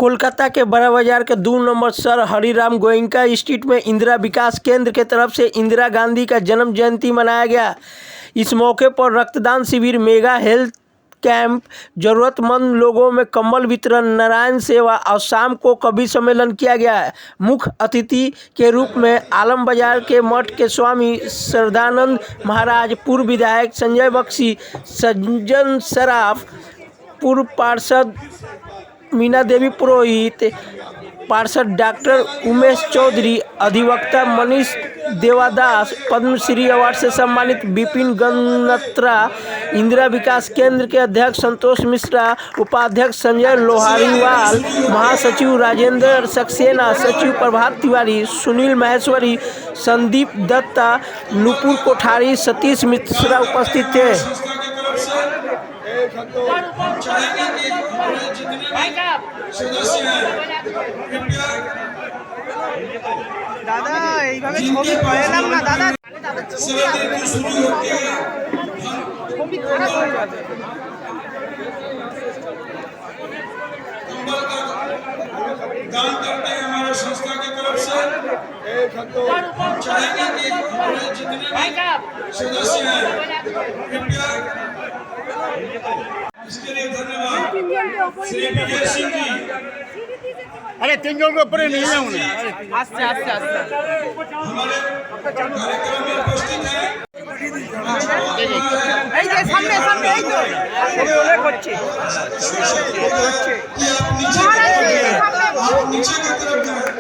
कोलकाता के बड़ा बाजार के 2 number sir Hariram Goenka street में इंदिरा विकास केंद्र के तरफ से इंदिरा गांधी का जन्म जयंती मनाया गया। इस मौके पर रक्तदान शिविर, मेगा हेल्थ कैंप, जरूरतमंद लोगों में कंबल वितरण, नारायण सेवा और शाम को कवि सम्मेलन किया गया। मुख्य अतिथि के रूप में आलम बाजार के मठ के स्वामी श्रद्धानंद महाराज, पूर्व विधायक संजय बख्शी, सज्जन सराफ, पूर्व पार्षद मीना देवी पुरोहित, पार्षद डॉक्टर उमेश चौधरी, अधिवक्ता मनीष देवादास, पद्मश्री अवार्ड से सम्मानित विपिन गन्नत्रा, इंदिरा विकास केंद्र के अध्यक्ष संतोष मिश्रा, उपाध्यक्ष संजय लोहारीवाल, महासचिव राजेंद्र सक्सेना, सचिव प्रभात तिवारी, सुनील महेश्वरी, संदीप दत्ता, नुपुर कोठारी, सतीश मिश्रा उपस्थित थे। दादा এইভাবে ছবি করেলাম না দাদা, ছবি খারাপ হয়ে যাবে। दान करते हैं हमारे संस्था की तरफ से। हम चाहेंगे कि हमारे जितने भी सदस्य हैं कृपया इसके लिए धन्यवाद। श्री विजय सिंह जी, अरे 3 जन के ऊपर नहीं है उन्हें। আস্তে আস্তে আস্তে हमारे कार्यक्रम में उपस्थित हैं। এই যে সামনে সামনে এই তো ছবি ওলে করছে कि आप नीचे की तरफ जाएं।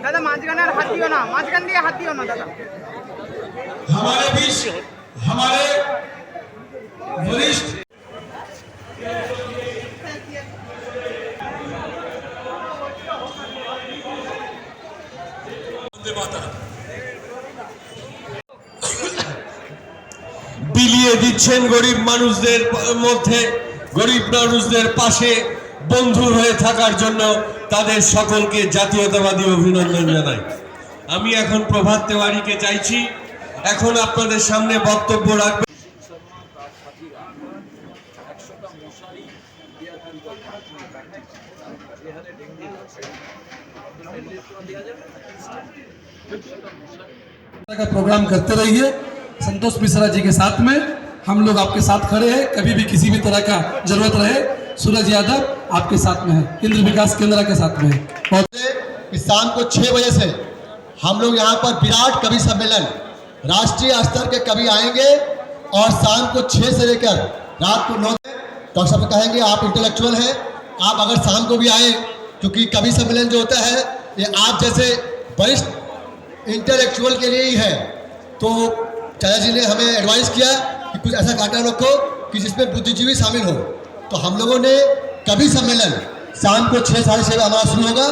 দাদা মাঝখানে আর হাত দিও না, মাঝখান দিয়ে হাত দিও না দাদা। हमारे बीच हमारे वरिष्ठ বিলিয়ে দিচ্ছেন গরিব মানুষদের মধ্যে, গরিব মানুষদের পাশে বন্ধু হয়ে থাকার জন্য তাদের সকলকে জাতীয়তাবাদী অভিনন্দন জানাই। আমি এখন প্রভাত তেওয়ারিকে চাইছি এখন আপনাদের সামনে বক্তব্য রাখবেন। का प्रोग्राम करते रहिए। संतोष मिश्रा जी के साथ में हम लोग आपके साथ खड़े हैं, कभी भी किसी भी तरह का जरूरत रहे सूरज यादव आपके साथ में है, इंद्र विकास केंद्र के साथ में है। और शाम को 6 बजे से हम लोग यहाँ पर विराट कवि सम्मेलन राष्ट्रीय स्तर के कवि आएंगे और शाम को 6 से लेकर रात को 9 डॉक्टर साहब कहेंगे आप इंटेलेक्चुअल हैं, आप अगर शाम को भी आए, क्योंकि कवि सम्मेलन जो होता है ये आप जैसे वरिष्ठ इंटेलेक्चुअल के लिए ही है। तो चाचा जी ने हमें एडवाइस किया कि कुछ ऐसा कार्यक्रम रखो कि जिसमें बुद्धिजीवी शामिल हो। तो हम लोगों ने कवि सम्मेलन शाम को 6 साढ़े 6 हमारा शुरू होगा।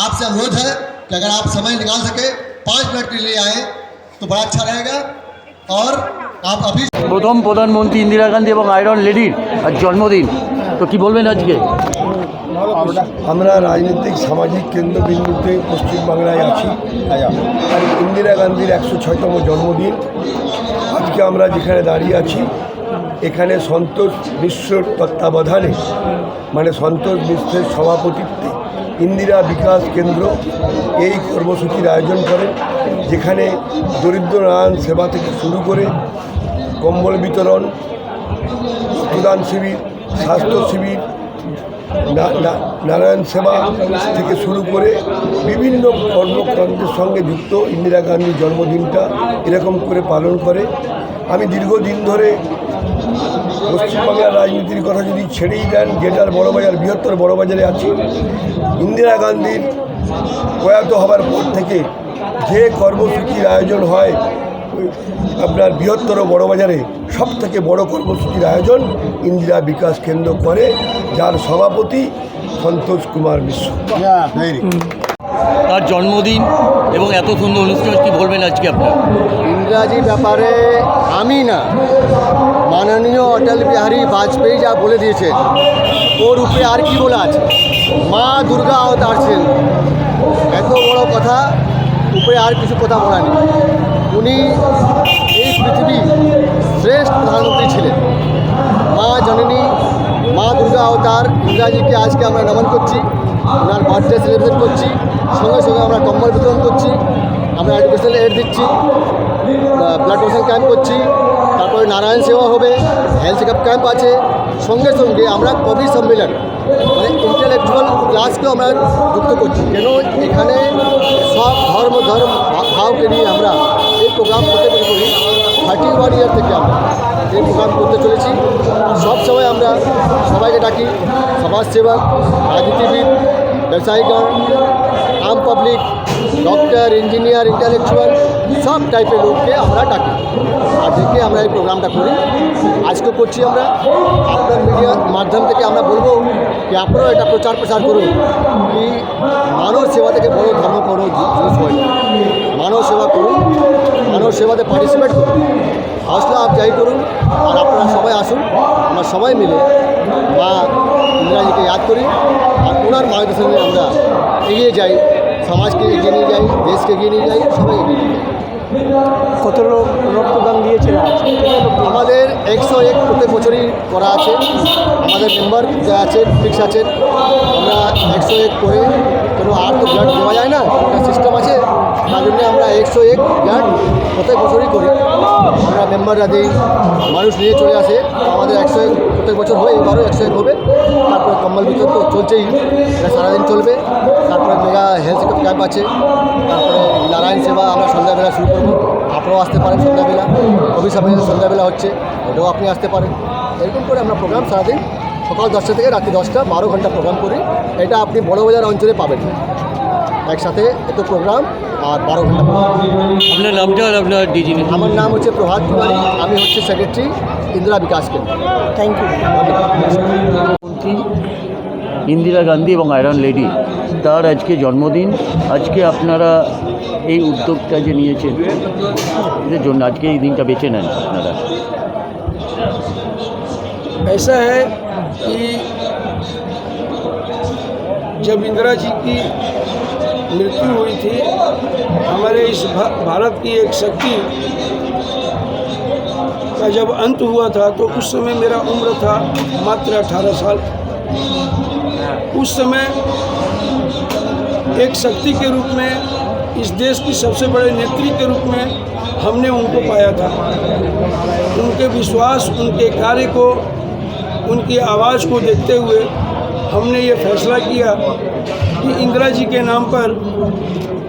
आपसे अनुरोध है कि अगर आप समय निकाल सके 5 मिनट के लिए आए तो बड़ा अच्छा रहेगा। और आप अभी প্রথম প্রধানমন্ত্রী ইন্দিরা গান্ধী এবং আয়রন লেডির জন্মদিন, তো কি বলবেন আজকে? আমরা রাজনৈতিক সামাজিক কেন্দ্রবিন্দুতে পশ্চিমবাংলায় আছি আর ইন্দিরা গান্ধীর 106তম জন্মদিন। আজকে আমরা যেখানে দাঁড়িয়ে আছি এখানে সন্তোষ মিশ্রর তত্ত্বাবধানে, মানে সন্তোষ মিশ্রের সভাপতিত্বে ইন্দিরা বিকাশ কেন্দ্র এই কর্মসূচির আয়োজন করেন, যেখানে দরিদ্র নারায়ণ সেবা থেকে শুরু করে কম্বল বিতরণ, রক্তদান শিবির, স্বাস্থ্য শিবির, নারায়ণ সেবা থেকে শুরু করে বিভিন্ন কর্মকাণ্ডের সঙ্গে যুক্ত ইন্দিরা গান্ধীর জন্মদিনটা এরকম করে পালন করে। আমি দীর্ঘদিন ধরে পশ্চিমবাংলার রাজনীতির কথা যদি ছেড়েই দেন, যেটার বড়বাজার বৃহত্তর বড়বাজারে আছি, ইন্দিরা গান্ধীর প্রয়াত হবার পর থেকে যে কর্মসূচির আয়োজন হয় আপনার বৃহত্তর বড়বাজারে সবথেকে বড় কর্মসূচির আয়োজন ইন্দিরা বিকাশ কেন্দ্র করে, যার সভাপতি সন্তোষ কুমার মিশ্র। তার জন্মদিন এবং এত সুন্দর অনুষ্ঠান, কি বলবেন আজকে আপনার? ইংরাজির ব্যাপারে আমি না, মাননীয় অটল বিহারী বাজপেয়ী যা বলে দিয়েছেন ওর উপরে আর কি বলা আছে। মা দুর্গা অবতার ছিলেন, এত বড় উপরে আর কিছু কথা বলা নেই। উনি এই পৃথিবীর শ্রেষ্ঠ প্রধানমন্ত্রী ছিলেন। মা জননী মা দুর্গা অবতার ইন্দিরাজিকে আজকে আমরা নমন করছি, ওনার বার্থডে সেলিব্রেট করছি, সঙ্গে সঙ্গে আমরা কম্বল বিতরণ করছি, আমরা এডুকেশনাল এড দিচ্ছি, ব্লাড ডোনেশন ক্যাম্প করছি, তারপরে নারায়ণ সেবা হবে, হেলথ চেকআপ ক্যাম্প আছে। সঙ্গে সঙ্গে আমরা কবি সম্মেলন মানে ইন্টেলেকচুয়াল ক্লাসকেও আমরা যুক্ত করছি। কেন এখানে সব ধর্ম ভাবকে নিয়ে আমরা এই প্রোগ্রাম করতে করি 31 ইয়ার থেকে আমরা এই প্রোগ্রাম করতে চলেছি। সব সময় আমরা সবাইকে ডাকি, সমাজসেবক, রাজনীতিবিদ, ব্যবসায়ীগণ, आम पब्लिक, डॉक्टर, इंजिनियर, इंटेलेक्चुअल सब टाइपेर लोक के আমরা ডাকি আর ডেকে আমরা এই প্রোগ্রামটা করি। আজকে করছি আমরা আপনার মিডিয়ার মাধ্যম থেকে আমরা বলবো কি আপনারাও এটা প্রচার করুন কি মানব সেবা থেকে বড় ধর্ম কোনো জিনিস হয় না। মানব সেবা করুন, মানব সেবাতে পার্টিসিপেট করুন, হৌসলা আফজাই করুন আর আপনারা সবাই আসুন, আমরা সবাই মিলে মা ইন্দিরাজিকে याद করি আর ওনার মার্গদর্শনে আমরা এগিয়ে যাই, সমাজকে এগিয়ে নিয়ে যাই, দেশকে এগিয়ে নিয়ে যাই, সবাই এগিয়ে নিয়ে যাই। কত লোক রক্তদান দিয়েছিল আজ? আমাদের 101 প্রত্যেক বছরই করা আছে। আমাদের মেম্বার যা আছেন ফিক্স আছেন, আমরা 101 করে কোনো আর তো ব্লাড দেওয়া যায় না, একটা সিস্টেম আছে, তার জন্য আমরা 101 ব্লাড প্রত্যেক বছরই করি। আমরা মেম্বাররা দিই, মানুষ নিয়ে চলে আসে, আমাদের 101 প্রত্যেক বছর হয়, এবারও 101 হবে। তারপরে কম্বল বিতরণ তো চলছেই, এটা সারাদিন চলবে। তারপরে মেগা হেলথ চেকআপ ক্যাম্প আছে, তারপরে নারায়ণ সেবা আমরা সন্ধ্যাবেলা শুরু করবো, আপনারাও আসতে পারেন সন্ধ্যাবেলা। কবি সম্মেলন সন্ধ্যাবেলা হচ্ছে, ওটাও আপনি আসতে পারেন। এরকম করে আমরা প্রোগ্রাম সারাদিন সকাল 10টা থেকে রাত্রি 10টা 12 ঘন্টা প্রোগ্রাম করি। এটা আপনি বড়বাজার অঞ্চলে পাবেন একসাথে এত প্রোগ্রাম আর 12 ঘন্টা। আপনার নামটা আর আপনার ডিজি? আমার নাম হচ্ছে প্রভাত কুমারী, আমি হচ্ছে সেক্রেটারি ইন্দিরা বিকাশ কেন্দ্র। Thank you. ইন্দিরা গান্ধী এবং আয়রন লেডি তার আজকে জন্মদিন। আজকে আপনারা এই উদ্যোগটা যে নিয়েছেন এদের জন্য আজকে এই দিনটা বেছে নেন আপনারা। ऐसा है कि जब इंदिरा जी की मृत्यु हुई थी, हमारे इस भारत की एक शक्ति का जब अंत हुआ था, तो उस समय मेरा उम्र था मात्र 18 साल। उस समय एक शक्ति के रूप में, इस देश की सबसे बड़े नेत्री के रूप में हमने उनको पाया था। उनके विश्वास, उनके कार्य को, उनकी आवाज़ को देखते हुए हमने ये फैसला किया कि इंदिरा जी के नाम पर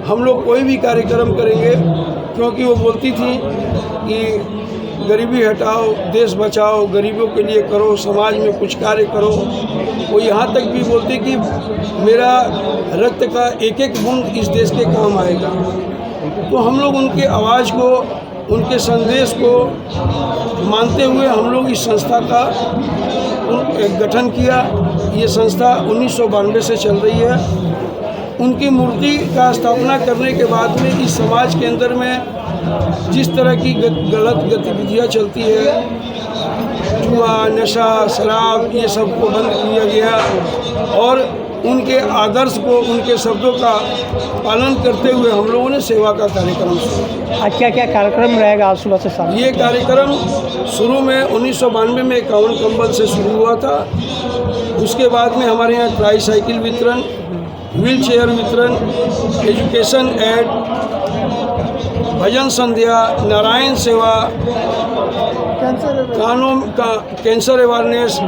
हम लोग कोई भी कार्यक्रम करेंगे, क्योंकि वो बोलती थी कि गरीबी हटाओ, देश बचाओ, गरीबों के लिए करो, समाज में कुछ कार्य करो। वो यहाँ तक भी बोलती कि मेरा रक्त का एक एक बूंद इस देश के काम आएगा। तो हम लोग उनके आवाज़ को, उनके संदेश को मानते हुए हम लोग इस संस्था का गठन किया। ये संस्था 1992 से चल रही है। उनकी मूर्ति का स्थापना करने के बाद में इस समाज के अंदर में जिस तरह की गलत गतिविधियाँ चलती है, जुआ, नशा, शराब, ये सब को बंद किया गया और उनके आदर्श को, उनके शब्दों का पालन करते हुए हम लोगों ने सेवा का कार्यक्रम शुरू किया। आज क्या क्या कार्यक्रम रहेगा आज सुबह से शाम? ये कार्यक्रम शुरू में 1992 में 51 कंबल से शुरू हुआ था। उसके बाद में हमारे यहाँ ट्राईसाइकिल वितरण, व्हील चेयर वितरण, एजुकेशन एड, भजन संध्या, नारायण सेवा, कानों का कैंसर अवेयरनेस,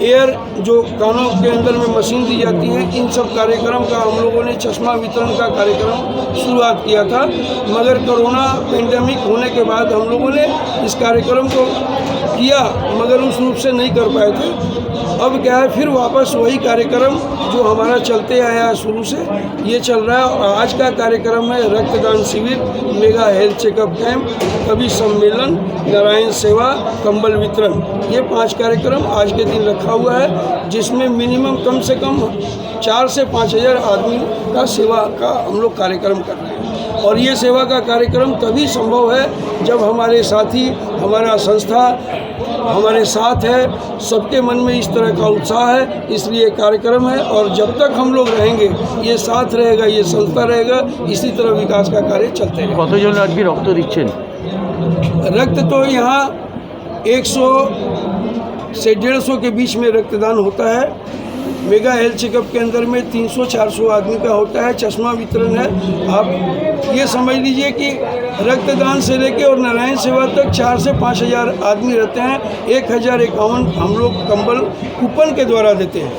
एयर जो कानों के अंदर में मशीन दी जाती है, इन सब कार्यक्रम का हम लोगों ने चश्मा वितरण का कार्यक्रम शुरुआत किया था। मगर कोरोना पेंडेमिक होने के बाद हम लोगों ने इस कार्यक्रम को किया मगर उस रूप से नहीं कर पाए थे। अब क्या है, फिर वापस वही कार्यक्रम जो हमारा चलते आया शुरू से ये चल रहा है। और आज का कार्यक्रम है रक्तदान शिविर, मेगा हेल्थ चेकअप कैंप, कवि सम्मेलन, नारायण सेवा, कंबल वितरण। ये 5 कार्यक्रम आज के दिन रखा हुआ है, जिसमें मिनिमम कम से कम 4 से 5 हज़ार आदमी का सेवा का हम लोग कार्यक्रम कर रहे हैं। और ये सेवा का कार्यक्रम तभी संभव है जब हमारे साथी, हमारा संस्था हमारे साथ है, सबके मन में इस तरह का उत्साह है, इसलिए कार्यक्रम है। और जब तक हम लोग रहेंगे ये साथ रहेगा, ये संस्था रहेगा, इसी तरह विकास का कार्य चलते रहेगा। কতজন আজকে রক্ত দিচ্ছেন? रक्त तो यहाँ 100 से 150 के बीच में रक्तदान होता है। मेगा हेल्थ चेकअप के अंदर में 300-400 आदमी का होता है। चश्मा वितरण है। आप ये समझ लीजिए कि रक्तदान से लेके और नारायण सेवा तक 4 से 5 हज़ार आदमी रहते हैं। 1051 हम लोग कंबल कूपन के द्वारा देते हैं।